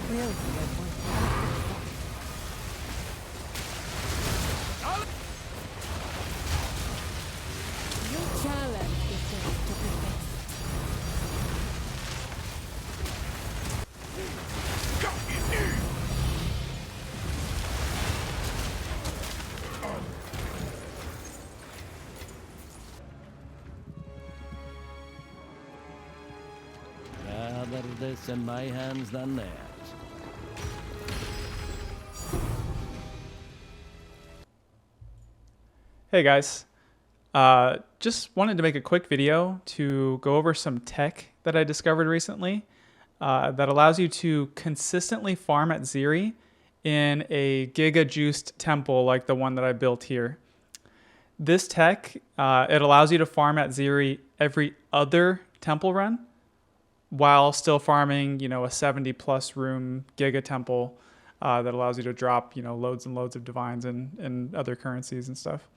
will be you challenge yourself to perfection. Rather this in my hands than theirs. Hey guys, just wanted to make a quick video to go over some tech that I discovered recently that allows you to consistently farm Atziri in a Giga juiced temple like the one that I built here. This tech, it allows you to farm Atziri every other temple run while still farming, you know, a 70+ room Giga temple that allows you to drop, you know, loads and loads of divines and other currencies and stuff.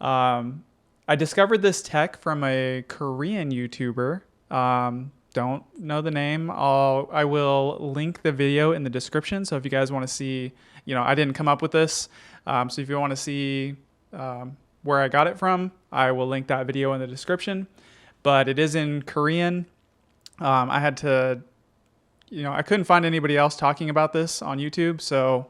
I discovered this tech from a Korean YouTuber. Don't know the name. I will link the video in the description. So if you guys want to see, you know, I didn't come up with this. So if you want to see where I got it from, I will link that video in the description. But it is in Korean. I had to, you know, I couldn't find anybody else talking about this on YouTube. So,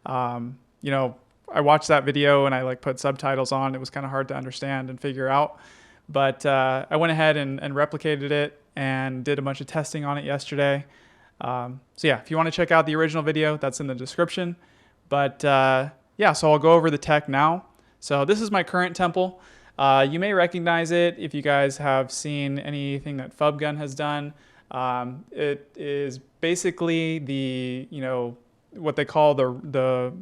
you know, I watched that video and I like put subtitles on. It was kind of hard to understand and figure out. But I went ahead and replicated it and did a bunch of testing on it yesterday. So yeah, if you want to check out the original video, that's in the description. But yeah, so I'll go over the tech now. So this is my current temple. You may recognize it if you guys have seen anything that Fubgun has done. It is basically the, you know, what they call the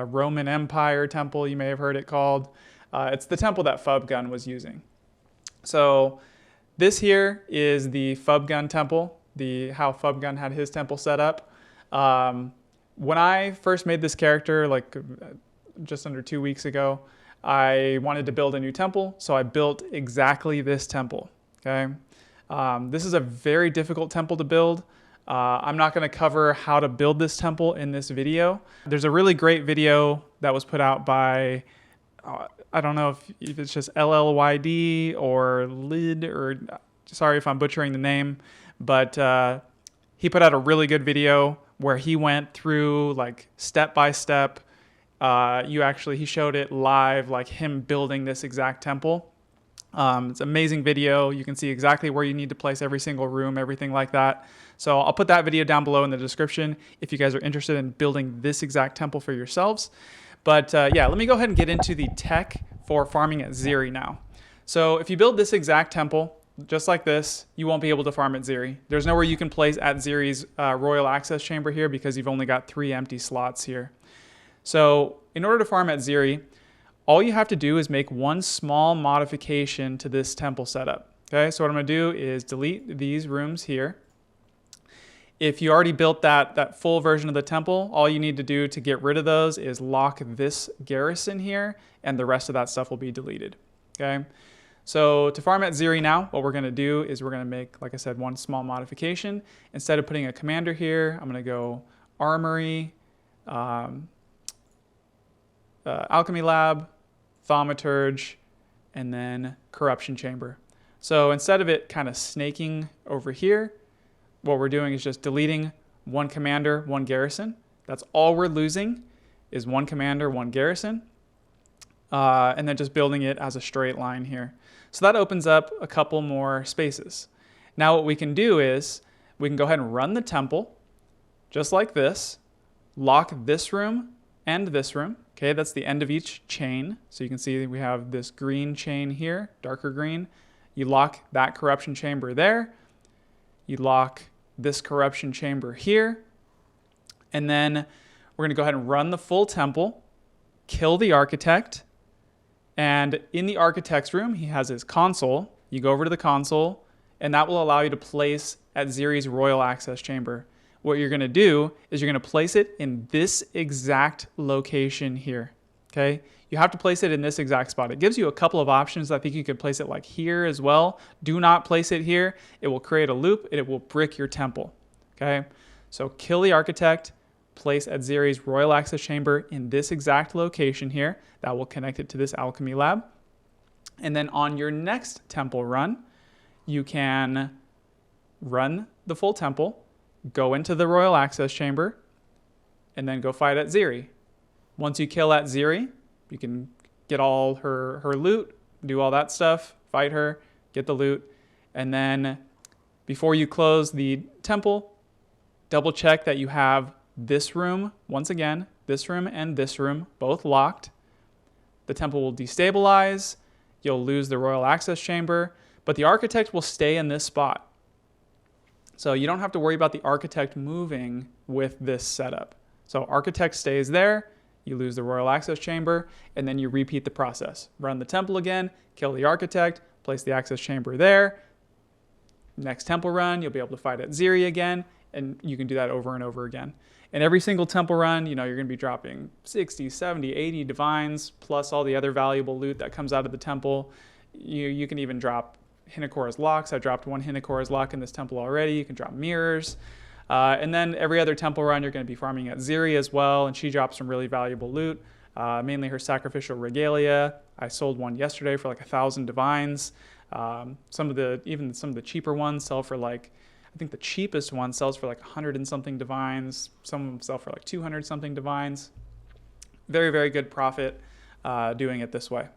Roman Empire temple. You may have heard it called. It's the temple that Fubgun was using. So this here is the Fubgun temple, how Fubgun had his temple set up. When I first made this character, like just under 2 weeks ago, I wanted to build a new temple, so I built exactly this temple, okay? This is a very difficult temple to build. I'm not going to cover how to build this temple in this video. There's a really great video that was put out by, I don't know if it's just LLYD or Lid, or sorry if I'm butchering the name, but he put out a really good video where he went through like step by step. He showed it live, like him building this exact temple. It's an amazing video. You can see exactly where you need to place every single room, everything like that. So I'll put that video down below in the description if you guys are interested in building this exact temple for yourselves. But yeah, let me go ahead and get into the tech for farming Atziri now. So if you build this exact temple, just like this, you won't be able to farm Atziri. There's nowhere you can place Atziri's royal access chamber here because you've only got 3 empty slots here. So in order to farm Atziri, all you have to do is make one small modification to this temple setup. Okay, so what I'm going to do is delete these rooms here. If you already built that full version of the temple, all you need to do to get rid of those is lock this garrison here, and the rest of that stuff will be deleted. Okay, so to farm Atziri now, what we're going to do is we're going to make, like I said, one small modification. Instead of putting a commander here, I'm going to go armory, alchemy lab, thaumaturge, and then corruption chamber. So instead of it kind of snaking over here, what we're doing is just deleting one commander, one garrison. That's all we're losing is one commander, one garrison, and then just building it as a straight line here. So that opens up a couple more spaces. Now what we can do is we can go ahead and run the temple just like this, lock this room and this room. Okay, that's the end of each chain. So you can see we have this green chain here, darker green. You lock that corruption chamber there. You lock this corruption chamber here. And then we're going to go ahead and run the full temple, kill the architect. And in the architect's room, he has his console. You go over to the console, and that will allow you to place Atziri's royal access chamber. What you're going to do is you're going to place it in this exact location here, okay? You have to place it in this exact spot. It gives you a couple of options. I think you could place it like here as well. Do not place it here. It will create a loop and it will brick your temple, okay? So kill the architect, place Atziri's royal access chamber in this exact location here. That will connect it to this alchemy lab. And then on your next temple run, you can run the full temple, go into the royal access chamber, and then go fight Atziri. Once you kill Atziri, you can get all her loot, do all that stuff, fight her, get the loot, and then before you close the temple, double check that you have this room, once again, this room and this room, both locked. The temple will destabilize, you'll lose the royal access chamber, but the architect will stay in this spot. So you don't have to worry about the architect moving with this setup. So architect stays there, you lose the royal access chamber, and then you repeat the process. Run the temple again, kill the architect, place the access chamber there. Next temple run, you'll be able to fight Atziri again, and you can do that over and over again. And every single temple run, you're going to be dropping 60, 70, 80 divines, plus all the other valuable loot that comes out of the temple. You can even drop Hinakora's locks. I dropped one Hinakora's lock in this temple already. You can drop mirrors. And then every other temple run, you're going to be farming Atziri as well, and she drops some really valuable loot, mainly her sacrificial regalia. I sold one yesterday for like 1,000 divines. Some of the cheaper ones sell for like, I think the cheapest one sells for like 100 and something divines. Some of them sell for like 200 something divines. Very, very good profit doing it this way.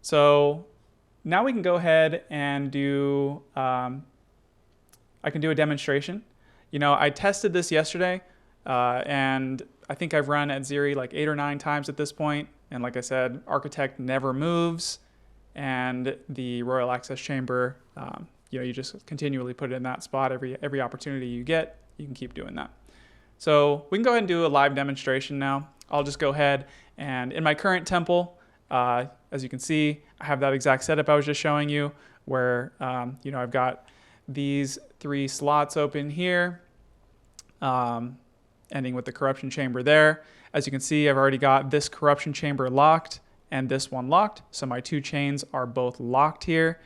So now we can go ahead and do, I can do a demonstration. I tested this yesterday, and I think I've run Atziri like 8 or 9 times at this point. And like I said, architect never moves, and the royal access chamber, you just continually put it in that spot every opportunity you get. You can keep doing that. So we can go ahead and do a live demonstration now. I'll just go ahead and in my current temple, as you can see, I have that exact setup I was just showing you, where I've got these 3 slots open here, ending with the corruption chamber there. As you can see, I've already got this corruption chamber locked and this one locked. So my 2 chains are both locked here.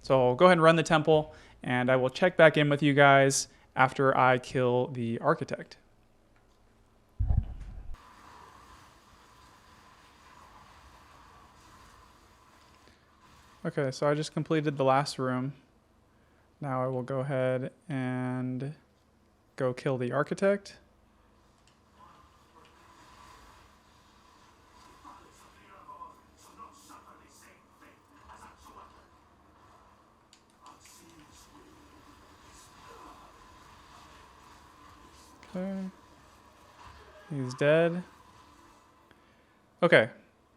So I'll go ahead and run the temple, and I will check back in with you guys after I kill the architect. Okay, so I just completed the last room. Now I will go ahead and go kill the architect. Okay. He's dead. Okay,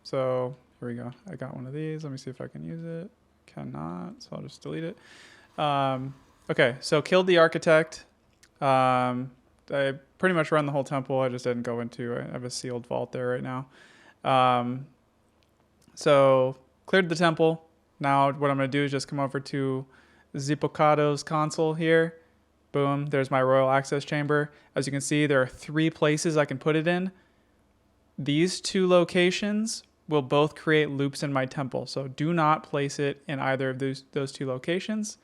so here we go. I got one of these. Let me see if I can use it. Cannot, so I'll just delete it. Okay, so killed the architect. I pretty much run the whole temple. I just didn't go into it. I have a sealed vault there right now. So cleared the temple. Now what I'm going to do is just come over to Zipocado's console here. Boom, there's my royal access chamber. As you can see, there are 3 places I can put it in. These 2 locations will both create loops in my temple. So do not place it in either of those 2 locations.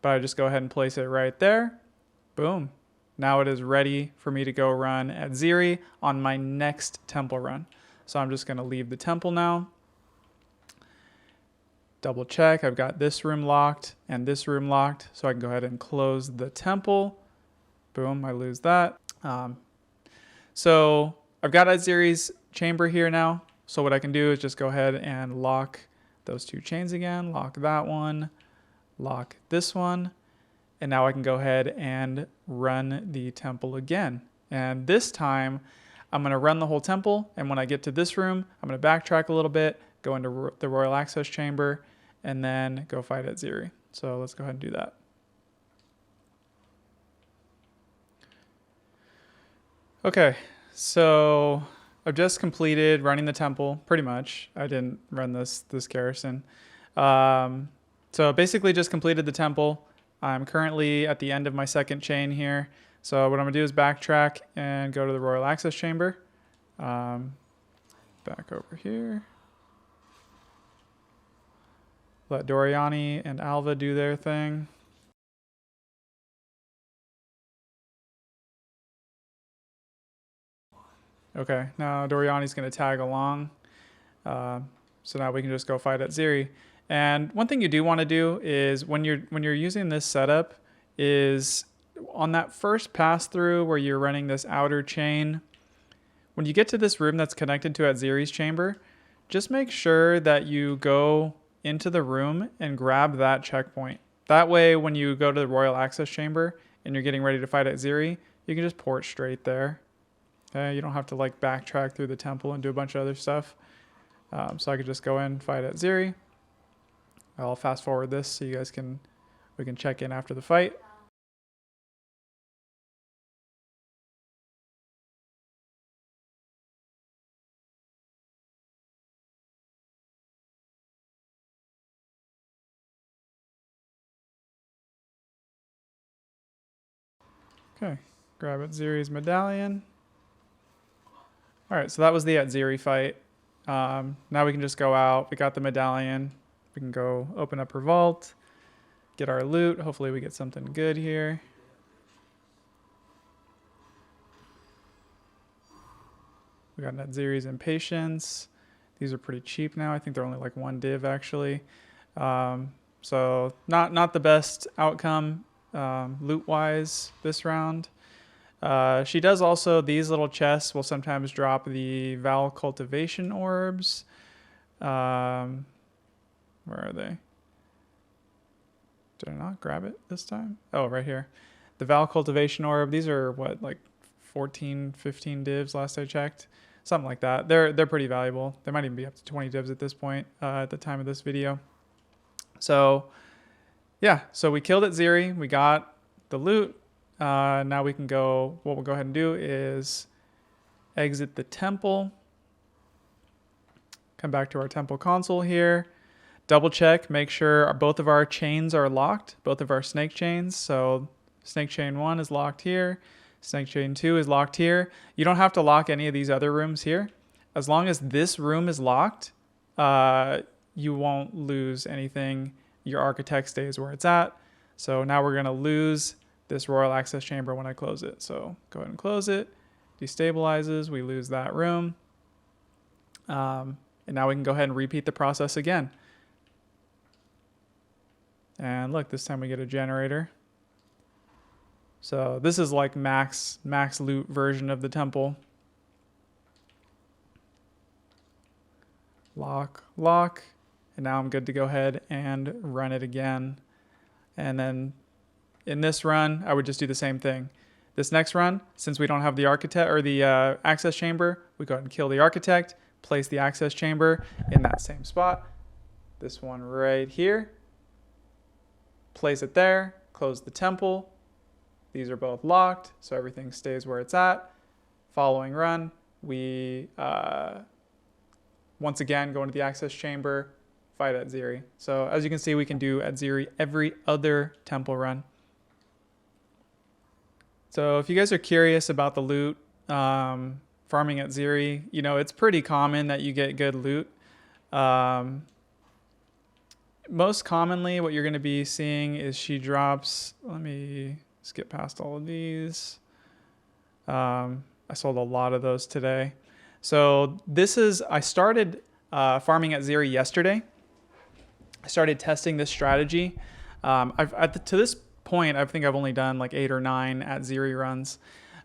But I just go ahead and place it right there. Boom. Now it is ready for me to go run Atziri on my next temple run. So I'm just going to leave the temple now. Double check. I've got this room locked and this room locked. So I can go ahead and close the temple. Boom. I lose that. So I've got Atziri's chamber here now. So what I can do is just go ahead and lock those 2 chains again. Lock that one. Lock this one. And now I can go ahead and run the temple again. And this time I'm going to run the whole temple. And when I get to this room, I'm going to backtrack a little bit, go into the royal access chamber, and then go fight Atziri. So let's go ahead and do that. Okay, so I've just completed running the temple, pretty much. I didn't run this garrison. So basically just completed the temple. I'm currently at the end of my 2nd chain here. So what I'm gonna do is backtrack and go to the royal access chamber. Back over here. Let Doriani and Alva do their thing. Okay, now Doriani's going to tag along. So now we can just go fight Atziri. And one thing you do want to do is when you're using this setup is on that first pass through where you're running this outer chain, when you get to this room that's connected to Atziri's chamber, just make sure that you go into the room and grab that checkpoint. That way, when you go to the Royal Access Chamber and you're getting ready to fight Atziri, you can just port straight there. Okay, you don't have to like backtrack through the temple and do a bunch of other stuff. So I could just go in and fight Atziri. I'll fast forward this so you guys we can check in after the fight. Okay, grab Atziri's medallion. All right, so that was the Atziri fight. Now we can just go out. We got the medallion. We can go open up her vault, get our loot. Hopefully we get something good here. We got Atziri's Impatience. These are pretty cheap now. I think they're only like 1 div actually. So not the best outcome loot-wise this round. She does also, these little chests will sometimes drop the Val Cultivation Orbs. Where are they? Did I not grab it this time? Oh, right here. The Val Cultivation Orb. These are what, like 14, 15 divs last I checked. Something like that. They're pretty valuable. They might even be up to 20 divs at this point at the time of this video. So yeah, so we killed Atziri. We got the loot. Now we can go, what we'll go ahead and do is exit the temple. Come back to our temple console here. Double check, make sure both of our chains are locked, both of our snake chains. So snake chain 1 is locked here. Snake chain 2 is locked here. You don't have to lock any of these other rooms here. As long as this room is locked, you won't lose anything. Your architect stays where it's at. So now we're going to lose this Royal Access Chamber when I close it. So go ahead and close it. Destabilizes. We lose that room. And now we can go ahead and repeat the process again. And look, this time we get a generator. So this is like max loot version of the temple. Lock. And now I'm good to go ahead and run it again. And then in this run, I would just do the same thing. This next run, since we don't have the architect or the access chamber, we go ahead and kill the architect, place the access chamber in that same spot. This one right here. Place it there, close the temple. These are both locked, so everything stays where it's at. Following run, we once again go into the access chamber, fight Atziri. So as you can see, we can do Atziri every other temple run. So if you guys are curious about the loot, farming Atziri, you know, it's pretty common that you get good loot. Most commonly, what you're going to be seeing is she drops, let me skip past all of these. I sold a lot of those today. So this is, I started farming Atziri yesterday. I started testing this strategy. To this point, I think I've only done like 8 or 9 Atziri runs.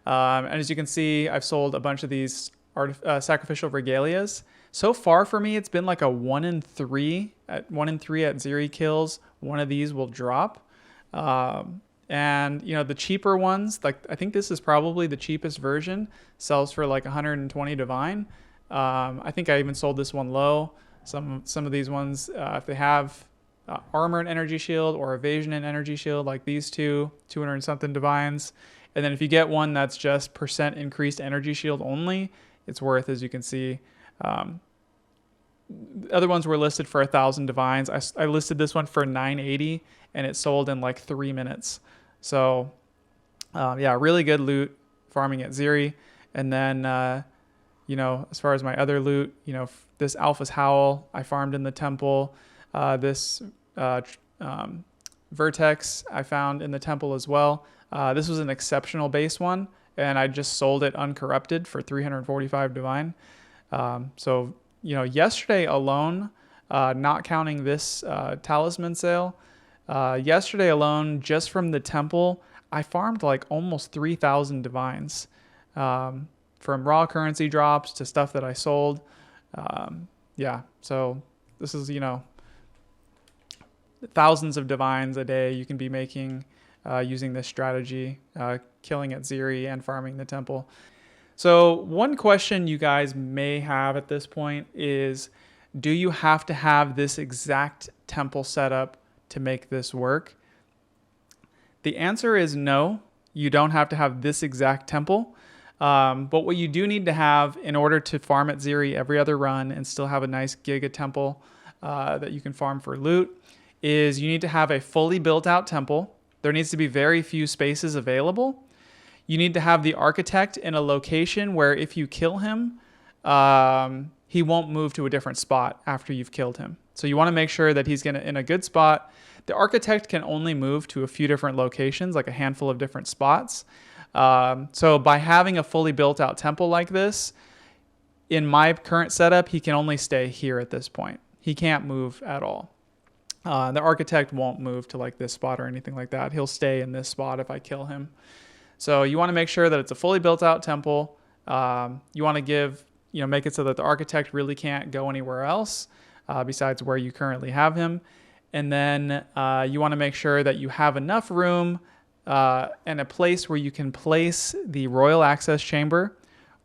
And as you can see, I've sold a bunch of these sacrificial regalias. So far for me, it's been like a 1 in 3 Atziri kills. One of these will drop. And you know, the cheaper ones, like I think this is probably the cheapest version, sells for like 120 divine. I think I even sold this one low. Some of these ones, if they have armor and energy shield or evasion and energy shield, like these two, 200 and something divines. And then if you get one that's just % increased energy shield only, it's worth, as you can see. The other ones were listed for 1,000 divines. I listed this one for 980 and it sold in like 3 minutes. So yeah, really good loot farming Atziri. And then, you know, as far as my other loot, you know, this Alpha's Howl, I farmed in the temple. This Vertex I found in the temple as well. This was an exceptional base one. and I just sold it uncorrupted for 345 divine. So, you know, yesterday alone, not counting this talisman sale, yesterday alone, just from the temple, I farmed like almost 3,000 divines, from raw currency drops to stuff that I sold. Yeah, so this is, you know, thousands of divines a day you can be making using this strategy, killing Atziri and farming the temple. So one question you guys may have at this point is, do you have to have this exact temple setup to make this work? The answer is no, you don't have to have this exact temple. But what you do need to have in order to farm Atziri every other run and still have a nice Giga temple that you can farm for loot is you need to have a fully built out temple. There needs to be very few spaces available. You need to have the architect in a location where if you kill him, he won't move to a different spot after you've killed him. So you want to make sure that he's in a good spot. The architect can only move to a few different locations, like a handful of different spots. So by having a fully built out temple like this, in my current setup, he can only stay here at this point. He can't move at all. The architect won't move to like this spot or anything like that. He'll stay in this spot if I kill him. So you want to make sure that it's a fully built out temple. You want to make it so that the architect really can't go anywhere else besides where you currently have him. And then you want to make sure that you have enough room and a place where you can place the royal access chamber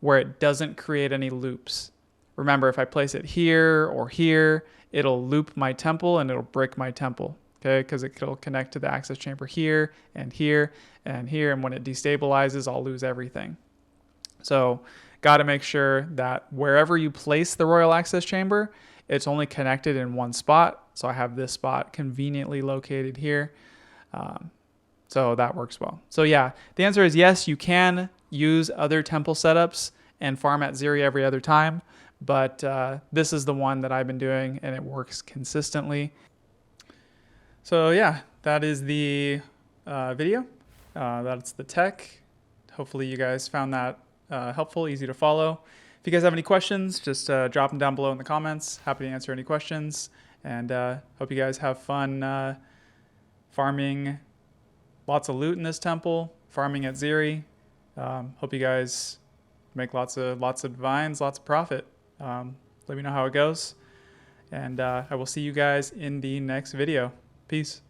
where it doesn't create any loops. Remember, if I place it here or here, it'll loop my temple and it'll brick my temple, okay? Because it'll connect to the access chamber here and here and here, and when it destabilizes, I'll lose everything. So got to make sure that wherever you place the royal access chamber, it's only connected in one spot. So I have this spot conveniently located here. So that works well. So yeah, the answer is yes, you can use other temple setups and farm Atziri every other time, but this is the one that I've been doing and it works consistently. So yeah, that is the video. That's the tech. Hopefully you guys found that helpful, easy to follow. If you guys have any questions, just drop them down below in the comments. Happy to answer any questions, and hope you guys have fun farming lots of loot in this temple, farming Atziri. Hope you guys make lots of divines, lots of profit. Let me know how it goes, and I will see you guys in the next video. Peace.